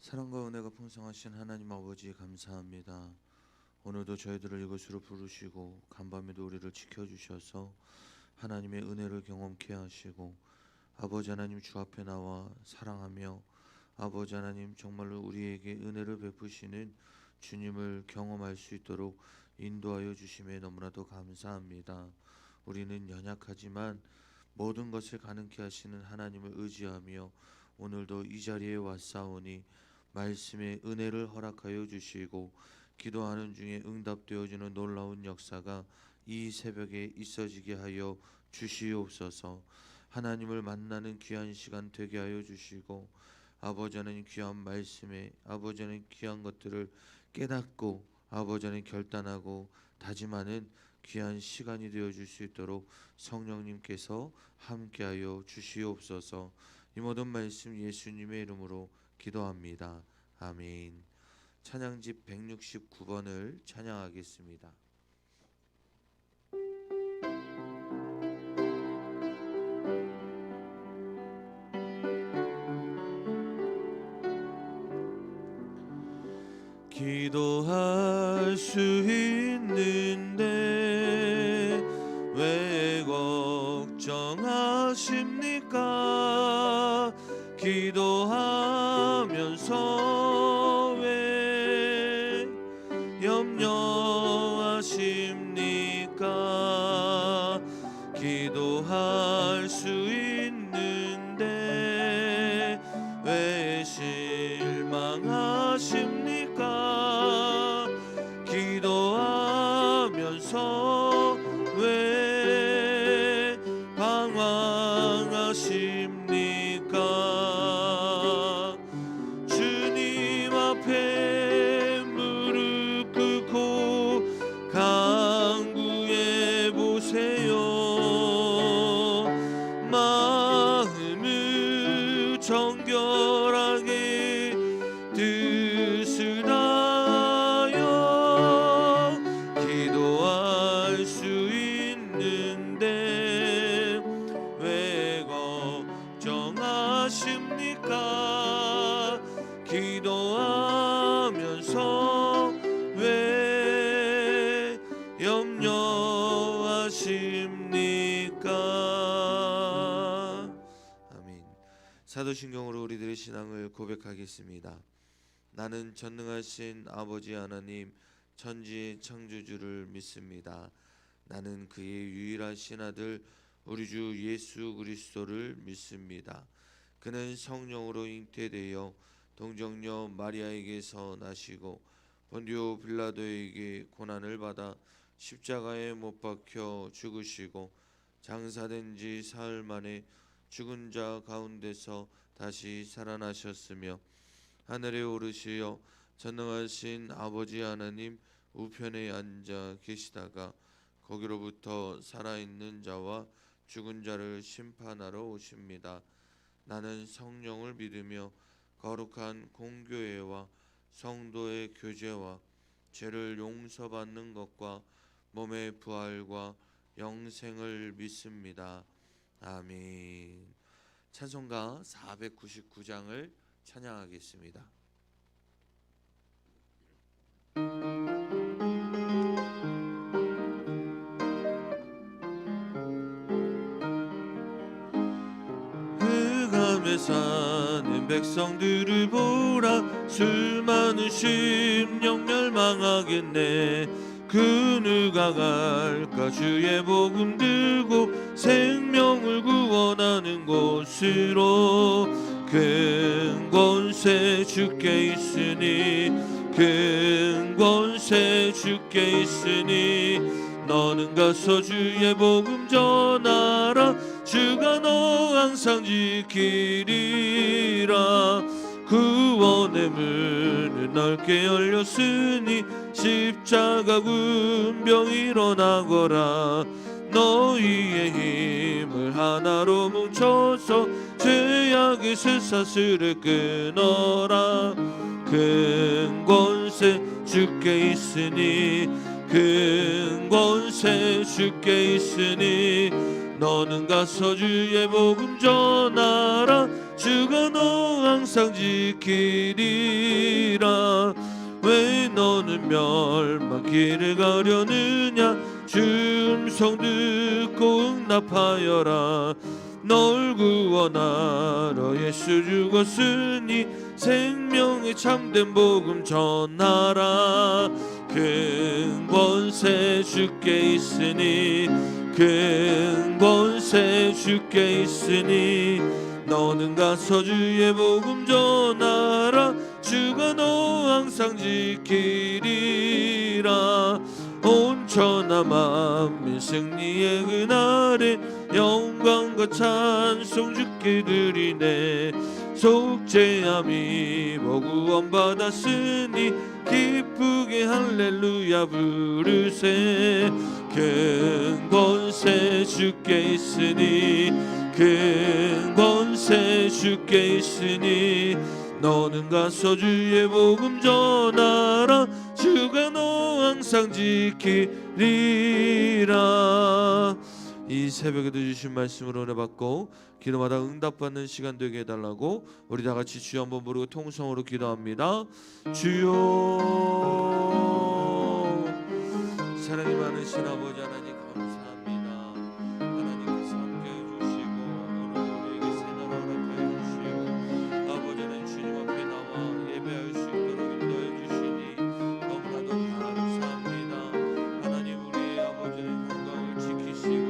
사랑과 은혜가 풍성하신 하나님 아버지 감사합니다. 오늘도 저희들을 이곳으로 부르시고 간밤에도 우리를 지켜주셔서 하나님의 은혜를 경험케 하시고 아버지 하나님 주 앞에 나와 사랑하며 아버지 하나님 정말로 우리에게 은혜를 베푸시는 주님을 경험할 수 있도록 인도하여 주심에 너무나도 감사합니다. 우리는 연약하지만 모든 것을 가능케 하시는 하나님을 의지하며 오늘도 이 자리에 왔사오니 말씀의 은혜를 허락하여 주시고 기도하는 중에 응답되어지는 놀라운 역사가 이 새벽에 있어지게 하여 주시옵소서. 하나님을 만나는 귀한 시간 되게 하여 주시고 아버지 하나님 귀한 말씀에 아버지 하나님 귀한 것들을 깨닫고 아버지 하나님 결단하고 다짐하는 귀한 시간이 되어줄 수 있도록 성령님께서 함께하여 주시옵소서. 이 모든 말씀 예수님의 이름으로 기도합니다. 아멘. 찬양집 169번을 찬양하겠습니다. 기도할 수 있는데 왜 걱정하십니까? 기도하면서 왜 염려하십니까? 기도할 수 있는데 왜 실망하십니까? 기도하면서 왜 방황하십니까? 주님 앞에 무릎 꿇고 간구해 보세요. 마음을 정결하게 뜻을 다하여 기도할 수 있는데 왜 걱정하십니까? 기도하면서 왜 염려하십니까? 아멘. 사도신경으로 우리들의 신앙을 고백하겠습니다. 나는 전능하신 아버지 하나님 천지의 창조주를 믿습니다. 나는 그의 유일하신 아들 우리 주 예수 그리스도를 믿습니다. 그는 성령으로 잉태되어 동정녀 마리아에게서 나시고 본디오 빌라도에게 고난을 받아 십자가에 못 박혀 죽으시고 장사된 지 사흘 만에 죽은 자 가운데서 다시 살아나셨으며 하늘에 오르시어 전능하신 아버지 하나님 우편에 앉아 계시다가 거기로부터 살아있는 자와 죽은 자를 심판하러 오십니다. 나는 성령을 믿으며 거룩한 공교회와 성도의 교제와 죄를 용서받는 것과 몸의 부활과 영생을 믿습니다. 아멘. 찬송가 499장을 찬양하겠습니다. 흑암에 사는 백성들을 보라. 술 많은 심령 멸망하겠네. 그 누가 갈까? 주의 복음 들고 생명을 구원하는 곳으로. 큰 권세 주께 있으니 큰 권세 주께 있으니 너는 가서 주의 복음 전하라. 주가 너 항상 지키리라. 구원의 문은 넓게 열렸으니 십자가 군병 일어나거라. 너희의 힘을 하나로 뭉쳐서 죄악의 쇠사슬을 끊어라. 큰 권세 주께 있으니 큰 권세 주께 있으니 너는 가서 주의 복음 전하라. 주가 너 항상 지키리라. 왜 너는 멸망길을 가려느냐. 주 음성 듣고 응답하여라. 널 구원하러 예수 죽었으니 생명의 참된 복음 전하라. 큰 권세 주께 있으니 큰 권세 주께 있으니 너는 가서 주의 복음 전하라. 주가 너 항상 지키리라. 온 천하 만민 승리의 그날에 영광과 찬송 주께 드리네. 속죄함이 구원 받았으니 기쁘게 할렐루야 부르세. 큰 권세 주께 있으니 큰 권세 주께 있으니 너는 가서 주의 복음 전하라. 주가 너 항상 지키리라. 이 새벽에도 주신 말씀으로 은혜 받고 기도마다 응답받는 시간 되게 해달라고 우리 다 같이 주여 한번 부르고 통성으로 기도합니다. 주여. 사랑이 많으신 아버지 하나님 감사합니다. 하나님께서 함께해 주시고 오늘 우리에게 새 날을 허락하여 주시고 아버지는 주님 앞에 나와 예배할 수 있도록 인도해 주시니 너무나도 감사합니다. 하나님 우리의 아버지의 건강을 지키시고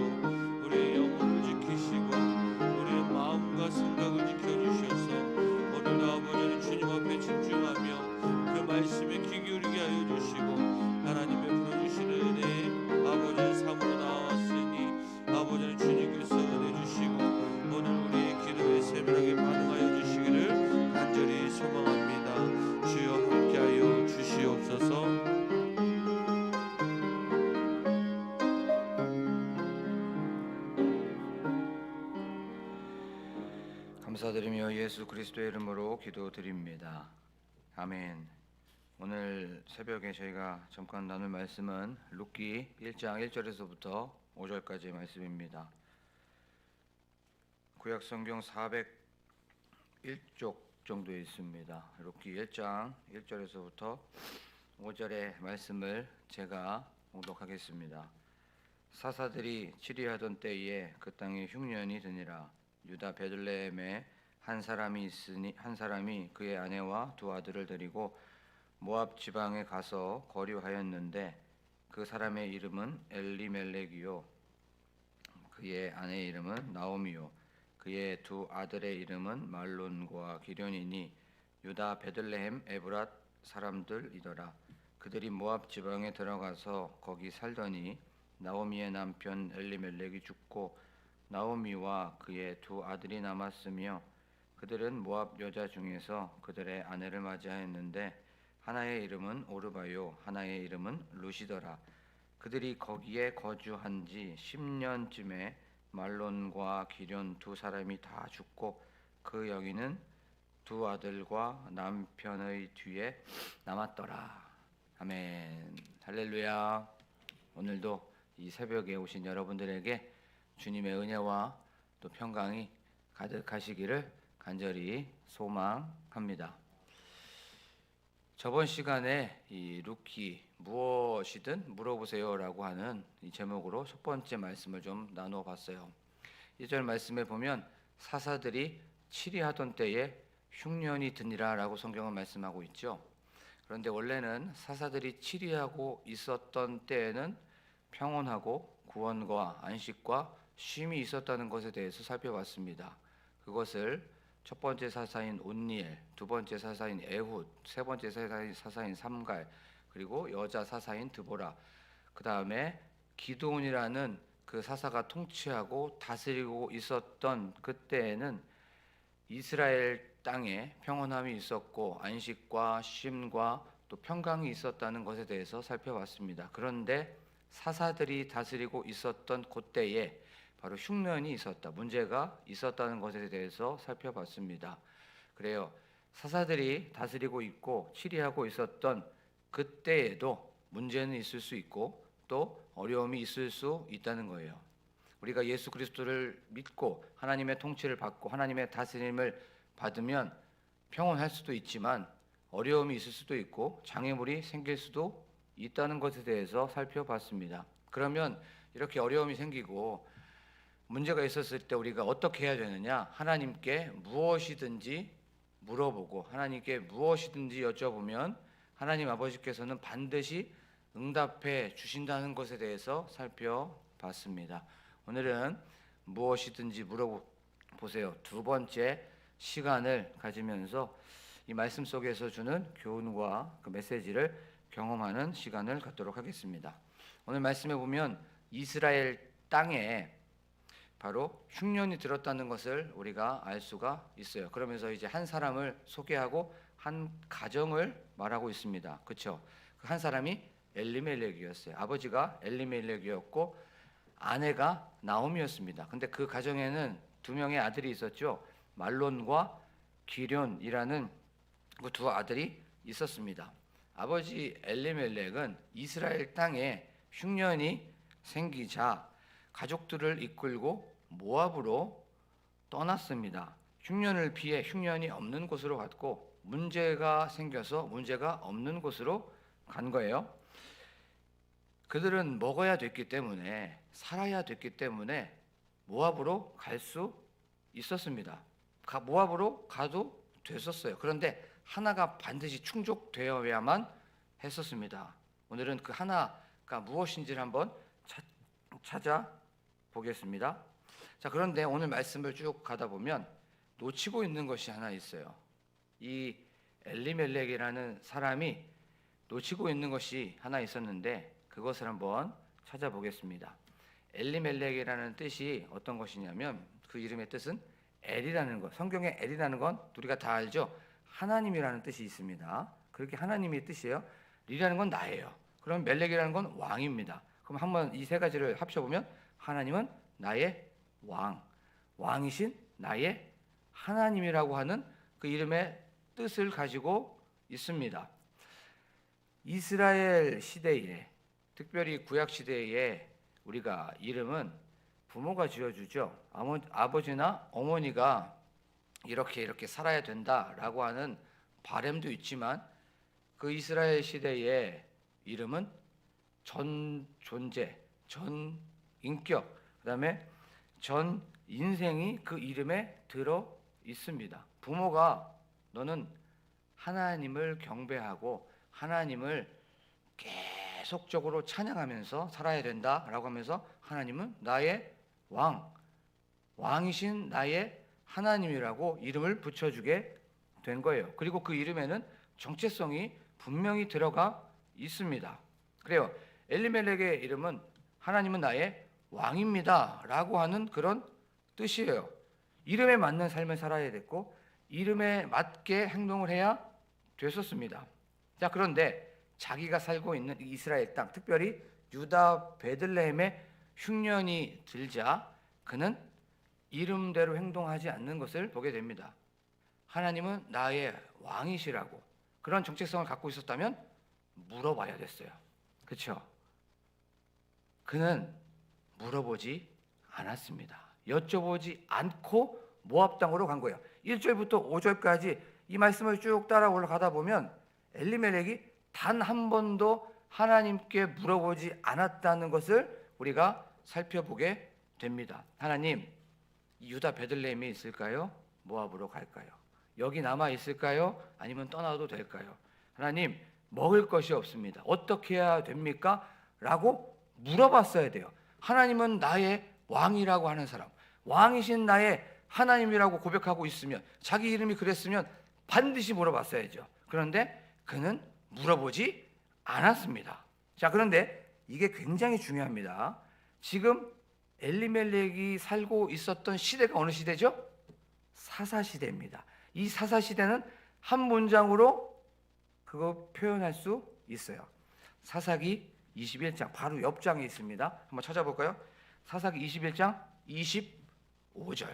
우리의 영혼을 지키시고 우리의 마음과 생각을 지켜주셔서 오늘도 아버지는 주님 앞에 집중하며 그 말씀에 귀 기울이게 하여 주시고 하나님의 부르시는 은혜 아버지의 삶으로 나왔으니 아버지는 주님께서 은혜 주시고 오늘 우리의 기도에 세밀하게 반응하여 주시기를 간절히 소망합니다. 주여 함께하여 주시옵소서. 감사드리며 예수 그리스도의 이름으로 기도드립니다. 아멘. 오늘 새벽에 저희가 잠깐 나눌 말씀은 룻기 1장 1절에서부터 5절까지의 말씀입니다. 구약 성경 401쪽 정도에 있습니다. 룻기 1장 1절에서부터 5절의 말씀을 제가 봉독하겠습니다. 사사들이 치리하던 때에 그 땅에 흉년이 드니라. 유다 베들레헴에 한 사람이 그의 아내와 두 아들을 데리고 모압 지방에 가서 거류하였는데 그 사람의 이름은 엘리멜렉이요 그의 아내의 이름은 나오미요 그의 두 아들의 이름은 말론과 기련이니 유다 베들레헴 에브랏 사람들이더라. 그들이 모압 지방에 들어가서 거기 살더니 나오미의 남편 엘리멜렉이 죽고 나오미와 그의 두 아들이 남았으며 그들은 모압 여자 중에서 그들의 아내를 맞이하였는데 하나의 이름은 오르바요 하나의 이름은 룻이더라. 그들이 거기에 거주한 지 10년쯤에 말론과 기련 두 사람이 다 죽고 그 여인은 두 아들과 남편의 뒤에 남았더라. 아멘. 할렐루야. 오늘도 이 새벽에 오신 여러분들에게 주님의 은혜와 또 평강이 가득하시기를 간절히 소망합니다. 저번 시간에 이 룻기 무엇이든 물어보세요라고 하는 이 제목으로 첫 번째 말씀을 좀 나누어 봤어요. 1절 말씀에 보면 사사들이 치리하던 때에 흉년이 드니라라고 성경은 말씀하고 있죠. 그런데 원래는 사사들이 치리하고 있었던 때에는 평온하고 구원과 안식과 쉼이 있었다는 것에 대해서 살펴봤습니다. 그것을 첫 번째 사사인 온니엘, 두 번째 사사인 에훗, 세 번째 사사인 삼갈, 그리고 여자 사사인 드보라, 그 다음에 기드온이라는 그 사사가 통치하고 다스리고 있었던 그때에는 이스라엘 땅에 평온함이 있었고 안식과 쉼과 또 평강이 있었다는 것에 대해서 살펴봤습니다. 그런데 사사들이 다스리고 있었던 그때에 바로 흉년이 있었다, 문제가 있었다는 것에 대해서 살펴봤습니다. 그래요. 사사들이 다스리고 있고 치리하고 있었던 그때에도 문제는 있을 수 있고 또 어려움이 있을 수 있다는 거예요. 우리가 예수 그리스도를 믿고 하나님의 통치를 받고 하나님의 다스림을 받으면 평온할 수도 있지만 어려움이 있을 수도 있고 장애물이 생길 수도 있다는 것에 대해서 살펴봤습니다. 그러면 이렇게 어려움이 생기고 문제가 있었을 때 우리가 어떻게 해야 되느냐? 하나님께 무엇이든지 물어보고 하나님께 무엇이든지 여쭤보면 하나님 아버지께서는 반드시 응답해 주신다는 것에 대해서 살펴봤습니다. 오늘은 무엇이든지 물어보세요. 두 번째 시간을 가지면서 이 말씀 속에서 주는 교훈과 그 메시지를 경험하는 시간을 갖도록 하겠습니다. 오늘 말씀에 보면 이스라엘 땅에 바로 흉년이 들었다는 것을 우리가 알 수가 있어요. 그러면서 이제 한 사람을 소개하고 한 가정을 말하고 있습니다. 그렇죠? 그 한 사람이 엘리멜렉이었어요. 아버지가 엘리멜렉이었고 아내가 나오미였습니다. 근데 그 가정에는 두 명의 아들이 있었죠. 말론과 기련이라는 그 두 아들이 있었습니다. 아버지 엘리멜렉은 이스라엘 땅에 흉년이 생기자 가족들을 이끌고 모압으로 떠났습니다. 흉년을 피해 흉년이 없는 곳으로 갔고 문제가 생겨서 문제가 없는 곳으로 간 거예요. 그들은 먹어야 됐기 때문에 살아야 됐기 때문에 모압으로 갈 수 있었습니다. 모압으로 가도 됐었어요. 그런데 하나가 반드시 충족되어야만 했었습니다. 오늘은 그 하나가 무엇인지를 한번 찾아보겠습니다. 자, 그런데 오늘 말씀을 쭉 가다 보면 놓치고 있는 것이 하나 있어요. 이 엘리멜렉이라는 사람이 놓치고 있는 것이 하나 있었는데 그것을 한번 찾아보겠습니다. 엘리멜렉이라는 뜻이 어떤 것이냐면 그 이름의 뜻은 엘이라는 것. 성경에 엘이라는 건 우리가 다 알죠. 하나님이라는 뜻이 있습니다. 그렇게 하나님의 뜻이에요. 리라는 건 나예요. 그럼 멜렉이라는 건 왕입니다. 그럼 한번 이 세 가지를 합쳐보면 하나님은 나의 왕, 왕이신 나의 하나님이라고 하는 그 이름의 뜻을 가지고 있습니다. 이스라엘 시대에 특별히 구약 시대에 우리가 이름은 부모가 지어주죠. 아버지나 어머니가 이렇게 살아야 된다라고 하는 바램도 있지만 그 이스라엘 시대의 이름은 전 존재, 전 인격, 그다음에 전 인생이 그 이름에 들어 있습니다. 부모가 너는 하나님을 경배하고 하나님을 계속적으로 찬양하면서 살아야 된다라고 하면서 하나님은 나의 왕이신 나의 하나님이라고 이름을 붙여주게 된 거예요. 그리고 그 이름에는 정체성이 분명히 들어가 있습니다. 그래요. 엘리멜렉의 이름은 하나님은 나의 왕입니다 라고 하는 그런 뜻이에요. 이름에 맞는 삶을 살아야 됐고 이름에 맞게 행동을 해야 됐었습니다. 자, 그런데 자기가 살고 있는 이스라엘 땅, 특별히 유다 베들레헴에 흉년이 들자 그는 이름대로 행동하지 않는 것을 보게 됩니다. 하나님은 나의 왕이시라고 그런 정체성을 갖고 있었다면 물어봐야 됐어요. 그렇죠? 그는 물어보지 않았습니다. 여쭤보지 않고 모압 땅으로 간 거예요. 1절부터 5절까지 이 말씀을 쭉 따라 올라가다 보면 엘리멜렉이 단 한 번도 하나님께 물어보지 않았다는 것을 우리가 살펴보게 됩니다. 하나님, 유다 베들레헴에 있을까요? 모압으로 갈까요? 여기 남아 있을까요? 아니면 떠나도 될까요? 하나님, 먹을 것이 없습니다. 어떻게 해야 됩니까? 라고 물어봤어야 돼요. 하나님은 나의 왕이라고 하는 사람, 왕이신 나의 하나님이라고 고백하고 있으면, 자기 이름이 그랬으면 반드시 물어봤어야죠. 그런데 그는 물어보지 않았습니다. 자, 그런데 이게 굉장히 중요합니다. 지금 엘리멜렉이 살고 있었던 시대가 어느 시대죠? 사사시대입니다. 이 사사시대는 한 문장으로 그거 표현할 수 있어요. 사사기 21장 바로 옆장에 있습니다. 한번 찾아볼까요? 사사기 21장 25절.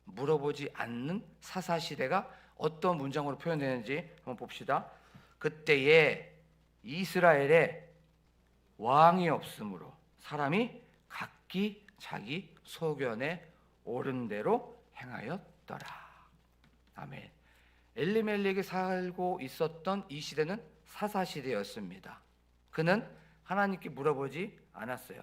물어보지 않는 사사시대가 어떤 문장으로 표현되는지 한번 봅시다. 그때에 이스라엘에 왕이 없으므로 사람이 각기 자기 소견에 옳은 대로 행하였더라. 아멘. 엘리멜렉이 살고 있었던 이 시대는 사사시대였습니다. 그는 하나님께 물어보지 않았어요.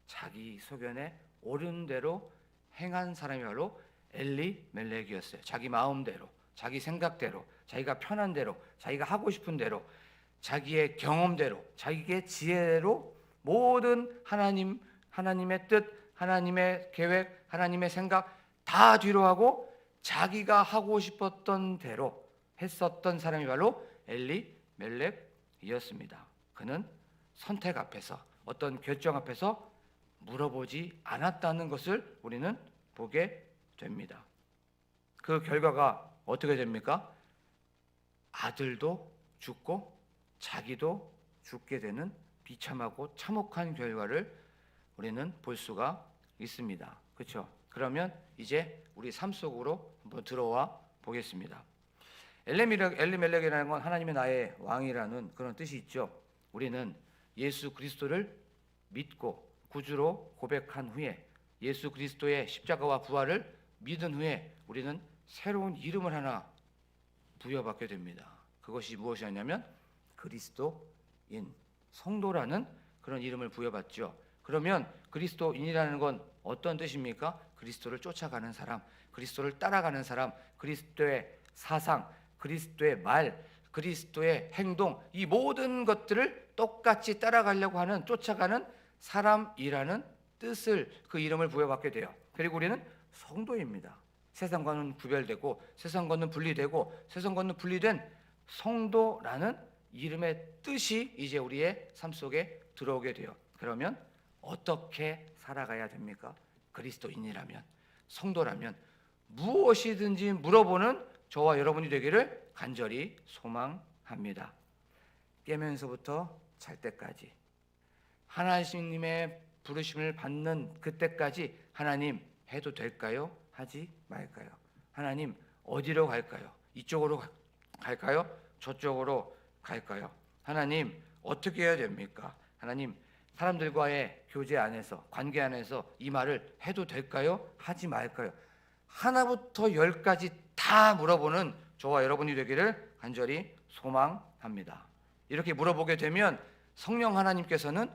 자기 소견에 옳은 대로 행한 사람이 바로 엘리멜렉이었어요. 자기 마음대로, 자기 생각대로, 자기가 편한 대로, 자기가 하고 싶은 대로, 자기의 경험대로, 자기의 지혜로 모든 하나님의 뜻, 하나님의 계획, 하나님의 생각 다 뒤로 하고 자기가 하고 싶었던 대로 했었던 사람이 바로 엘리멜렉이었습니다. 그는 선택 앞에서, 어떤 결정 앞에서 물어보지 않았다는 것을 우리는 보게 됩니다. 그 결과가 어떻게 됩니까? 아들도 죽고 자기도 죽게 되는 비참하고 참혹한 결과를 우리는 볼 수가 있습니다. 그렇죠? 그러면 이제 우리 삶 속으로 한번 들어와 보겠습니다. 엘리멜렉이라는 건 하나님의 나의 왕이라는 그런 뜻이 있죠. 우리는 예수 그리스도를 믿고 구주로 고백한 후에, 예수 그리스도의 십자가와 부활을 믿은 후에 우리는 새로운 이름을 하나 부여받게 됩니다. 그것이 무엇이었냐면 그리스도인, 성도라는 그런 이름을 부여받죠. 그러면 그리스도인이라는 건 어떤 뜻입니까? 그리스도를 쫓아가는 사람, 그리스도를 따라가는 사람, 그리스도의 사상, 그리스도의 말, 그리스도의 행동, 이 모든 것들을 똑같이 따라가려고 하는, 쫓아가는 사람이라는 뜻을, 그 이름을 부여받게 돼요. 그리고 우리는 성도입니다. 세상과는 구별되고 세상과는 분리되고 세상과는 분리된 성도라는 이름의 뜻이 이제 우리의 삶 속에 들어오게 돼요. 그러면 어떻게 살아가야 됩니까? 그리스도인이라면, 성도라면 무엇이든지 물어보는 저와 여러분이 되기를 간절히 소망합니다. 깨면서부터 잘 때까지, 하나님의 부르심을 받는 그때까지 하나님 해도 될까요? 하지 말까요? 하나님 어디로 갈까요? 이쪽으로 갈까요? 저쪽으로 갈까요? 하나님 어떻게 해야 됩니까? 하나님 사람들과의 교제 안에서, 관계 안에서 이 말을 해도 될까요? 하지 말까요? 하나부터 열까지 다 물어보는 저와 여러분이 되기를 간절히 소망합니다. 이렇게 물어보게 되면 성령 하나님께서는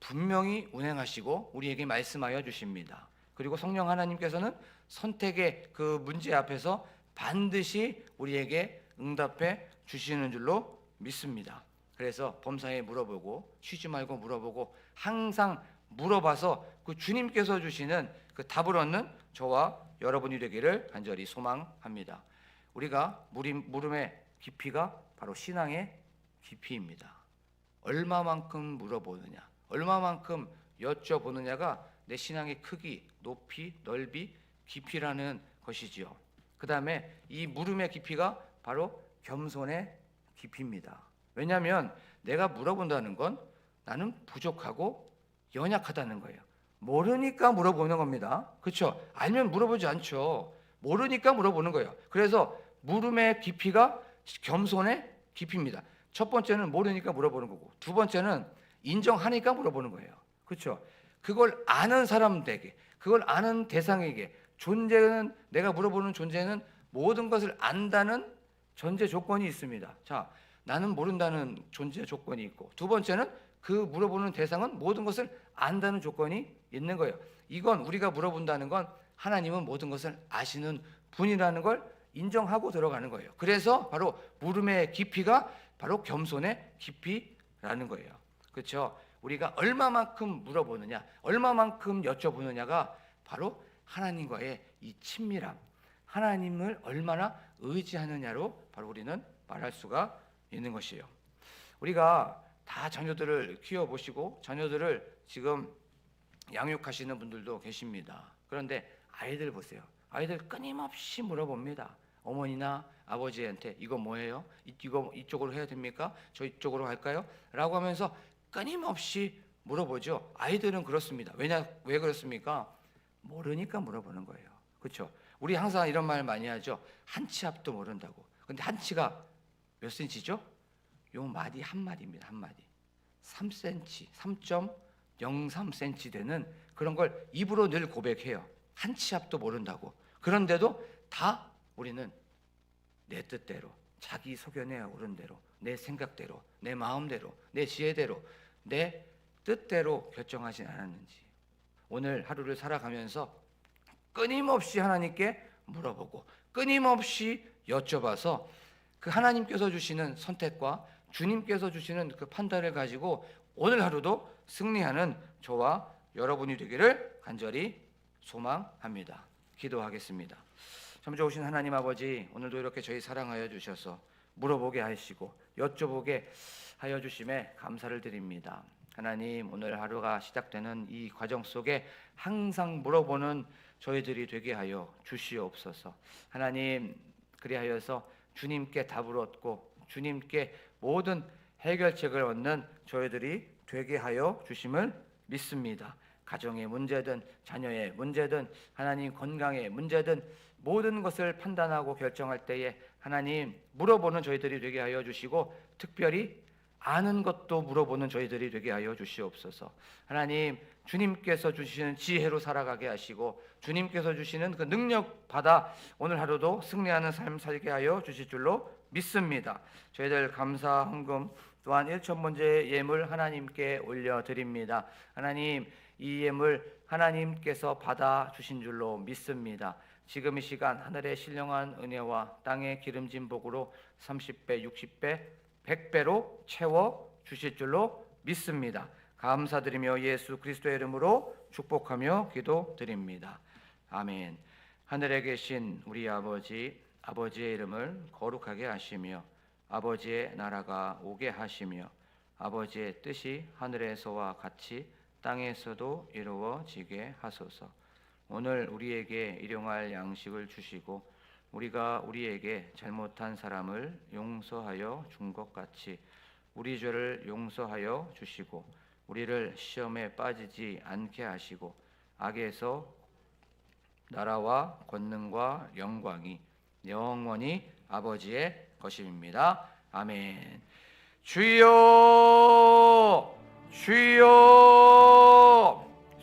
분명히 운행하시고 우리에게 말씀하여 주십니다. 그리고 성령 하나님께서는 선택의 그 문제 앞에서 반드시 우리에게 응답해 주시는 줄로 믿습니다. 그래서 범사에 물어보고, 쉬지 말고 물어보고, 항상 물어봐서 그 주님께서 주시는 그 답을 얻는 저와 여러분이 되기를 간절히 소망합니다. 우리가 물음의 깊이가 바로 신앙의 깊이입니다. 얼마만큼 물어보느냐, 얼마만큼 여쭤보느냐가 내 신앙의 크기, 높이, 넓이, 깊이라는 것이지요. 그 다음에 이 물음의 깊이가 바로 겸손의 깊이입니다. 왜냐하면 내가 물어본다는 건 나는 부족하고 연약하다는 거예요. 모르니까 물어보는 겁니다. 그렇죠? 알면 물어보지 않죠. 모르니까 물어보는 거예요. 그래서 물음의 깊이가 겸손의 깊이입니다. 첫 번째는 모르니까 물어보는 거고, 두 번째는 인정하니까 물어보는 거예요. 그렇죠? 그걸 아는 사람에게, 그걸 아는 대상에게, 존재는, 내가 물어보는 존재는 모든 것을 안다는 전제 조건이 있습니다. 자, 나는 모른다는 존재 조건이 있고, 두 번째는 그 물어보는 대상은 모든 것을 안다는 조건이 있는 거예요. 이건 우리가 물어본다는 건 하나님은 모든 것을 아시는 분이라는 걸 인정하고 들어가는 거예요. 그래서 바로 물음의 깊이가 바로 겸손의 깊이라는 거예요. 그렇죠? 우리가 얼마만큼 물어보느냐, 얼마만큼 여쭤보느냐가 바로 하나님과의 이 친밀함, 하나님을 얼마나 의지하느냐로 바로 우리는 말할 수가 있는 것이에요. 우리가 다 자녀들을 키워보시고 자녀들을 지금 양육하시는 분들도 계십니다. 그런데 아이들 보세요. 아이들 끊임없이 물어봅니다. 어머니나 아버지한테 이거 뭐예요? 이거 이쪽으로 해야 됩니까? 저 이쪽으로 갈까요? 라고 하면서 끊임없이 물어보죠. 아이들은 그렇습니다. 왜 그렇습니까? 모르니까 물어보는 거예요. 그렇죠? 우리 항상 이런 말 많이 하죠. 한 치 앞도 모른다고. 근데 한 치가 몇 센치죠? 요 마디 한 마디입니다. 한 마디. 3cm, 3.03cm 되는 그런 걸 입으로 늘 고백해요. 한 치 앞도 모른다고. 그런데도 다 우리는 내 뜻대로, 자기 소견에 오른 대로, 내 생각대로, 내 마음대로, 내 지혜대로, 내 뜻대로 결정하진 않았는지, 오늘 하루를 살아가면서 끊임없이 하나님께 물어보고 끊임없이 여쭤봐서 그 하나님께서 주시는 선택과 주님께서 주시는 그 판단을 가지고 오늘 하루도 승리하는 저와 여러분이 되기를 간절히 소망합니다. 기도하겠습니다. 참 좋으신 하나님 아버지, 오늘도 이렇게 저희 사랑하여 주셔서 물어보게 하시고 여쭤보게 하여 주심에 감사를 드립니다. 하나님, 오늘 하루가 시작되는 이 과정 속에 항상 물어보는 저희들이 되게 하여 주시옵소서. 하나님, 그리하여서 주님께 답을 얻고 주님께 모든 해결책을 얻는 저희들이 되게 하여 주심을 믿습니다. 가정의 문제든 자녀의 문제든 하나님 건강의 문제든 모든 것을 판단하고 결정할 때에 하나님 물어보는 저희들이 되게 하여 주시고, 특별히 아는 것도 물어보는 저희들이 되게 하여 주시옵소서. 하나님, 주님께서 주시는 지혜로 살아가게 하시고 주님께서 주시는 그 능력 받아 오늘 하루도 승리하는 삶 살게 하여 주실 줄로 믿습니다. 저희들 감사 헌금 또한 1,000번째 예물 하나님께 올려드립니다. 하나님, 이 예물 하나님께서 받아 주신 줄로 믿습니다. 지금 이 시간 하늘의 신령한 은혜와 땅의 기름진 복으로 30배, 60배, 100배로 채워 주실 줄로 믿습니다. 감사드리며 예수 그리스도의 이름으로 축복하며 기도드립니다. 아멘. 하늘에 계신 우리 아버지, 아버지의 이름을 거룩하게 하시며 아버지의 나라가 오게 하시며 아버지의 뜻이 하늘에서와 같이 땅에서도 이루어지게 하소서. 오늘 우리에게 일용할 양식을 주시고 우리가 우리에게 잘못한 사람을 용서하여 준 것 같이 우리 죄를 용서하여 주시고 우리를 시험에 빠지지 않게 하시고 악에서 나라와 권능과 영광이 영원히 아버지의 것입니다. 아멘. 주여, 주여,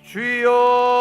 주여.